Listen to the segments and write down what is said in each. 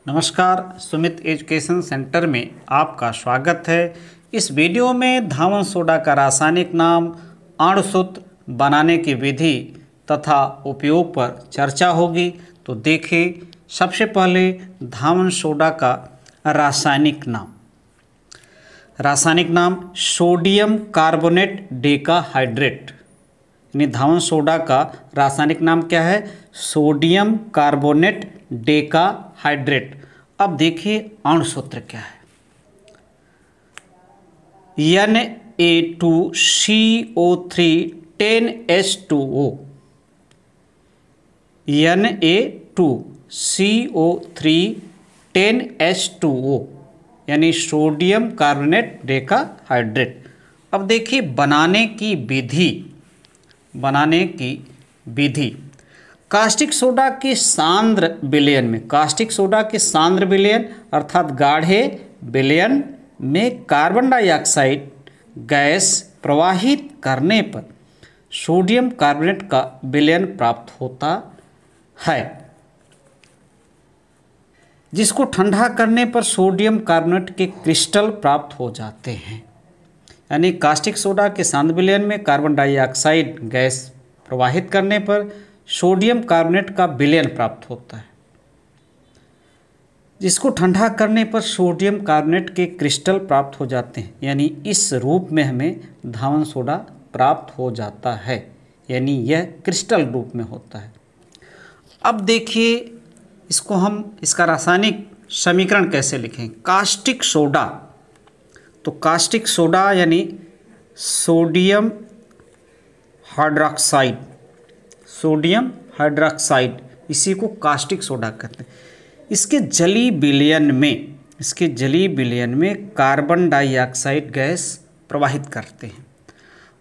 नमस्कार, Sumit education centre में आपका स्वागत है। इस वीडियो में धावन सोडा का रासायनिक नाम, अणुसूत्र बनाने की विधि तथा उपयोग पर चर्चा होगी। तो देखिए, सबसे पहले धावन सोडा का रासायनिक नाम सोडियम कार्बोनेट डेकाहाइड्रेट। यानी धावन सोडा का रासायनिक नाम क्या है? Sodium carbonate decahydrate. अब देखिए अणुसूत्र क्या है। Na2CO3 10H2O। Na2CO3 10H2O यानी सोडियम कार्बोनेट डेकाहाइड्रेट। अब देखिए बनाने की विधि कास्टिक सोडा के सांद्र विलयन अर्थात गाढ़े विलयन में कार्बन डाइऑक्साइड गैस प्रवाहित करने पर सोडियम कार्बोनेट का विलयन प्राप्त होता है, जिसको ठंडा करने पर सोडियम कार्बोनेट के क्रिस्टल प्राप्त हो जाते हैं। यानी कास्टिक सोडा के सांद्र विलयन में कार्बन डाइऑक्साइड गैस प्रवाहित करने पर सोडियम कार्बोनेट का विलयन प्राप्त होता है, जिसको ठंडा करने पर सोडियम कार्बोनेट के क्रिस्टल प्राप्त हो जाते हैं। यानी इस रूप में हमें धावन सोडा प्राप्त हो जाता है, यानी यह क्रिस्टल रूप में होता है। अब देखिए इसका रासायनिक समीकरण कैसे लिखें। कास्टिक सोडा, तो कास्टिक सोडा यानी सोडियम हाइड्रोक्साइड, इसी को कास्टिक सोडा कहते हैं। इसके जली विलयन में कार्बन डाइऑक्साइड गैस प्रवाहित करते हैं।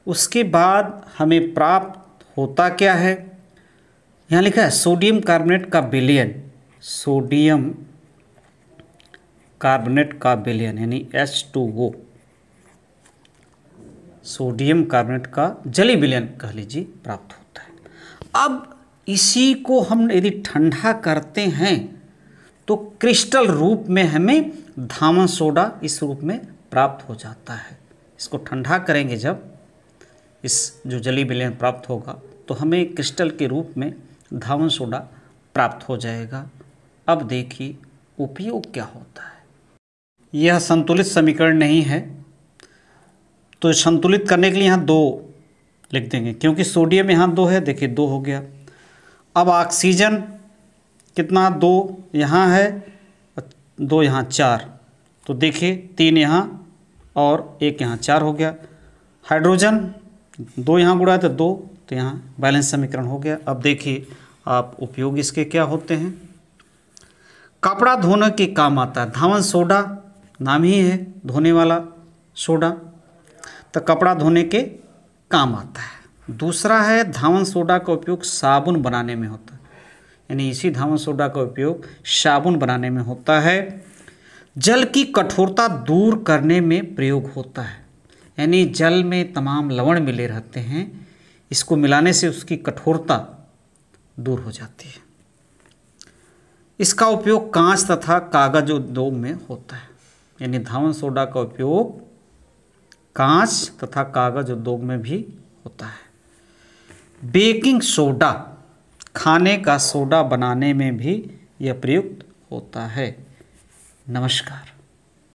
उसके बाद हमें प्राप्त होता क्या है? यहाँ लिखा है सोडियम कार्बोनेट का विलयन यानी H2O। सोडियम कार्बोनेट का जली विलयन कह लीजिए प्राप्त होता है। अब इसी को हम यदि ठंडा करते हैं तो क्रिस्टल रूप में हमें धावन सोडा इस रूप में प्राप्त हो जाता है। इसको ठंडा करेंगे जब इस जो जली विलयन प्राप्त होगा तो हमें क्रिस्टल के रूप में धावन सोडा प्राप्त हो जाएगा। अब देखिए उपयोग क्या होता है। यह संतुलित समीकरण नहीं है, तो संतुलित करने के लिए यहाँ 2 लिख देंगे, क्योंकि सोडियम यहाँ 2 है। देखिए 2 हो गया। अब ऑक्सीजन कितना? 2 यहाँ है, 2 यहाँ 4, तो देखिए 3 यहाँ और 1 यहाँ, 4 हो गया। हाइड्रोजन 2 यहाँ गुणा है तो 2, तो यहाँ बैलेंस समीकरण हो गया। अब देखिए आप उपयोग इसके क्या होते हैं। कपड़ा धोने के काम आता है। धावन सोडा नाम ही है धोने वाला सोडा, तो कपड़ा धोने के काम आता है। दूसरा है धावन सोडा का उपयोग साबुन बनाने में होता है, यानी इसी धावन सोडा का उपयोग साबुन बनाने में होता है। जल की कठोरता दूर करने में प्रयोग होता है, यानी जल में तमाम लवण मिले रहते हैं, इसको मिलाने से उसकी कठोरता दूर हो जाती है। इसका उपयोग कांच तथा कागज उद्योग में होता है, यानी धावन सोडा का उपयोग कांच तथा कागज उद्योग में भी होता है। बेकिंग सोडा, खाने का सोडा बनाने में भी यह प्रयुक्त होता है। नमस्कार।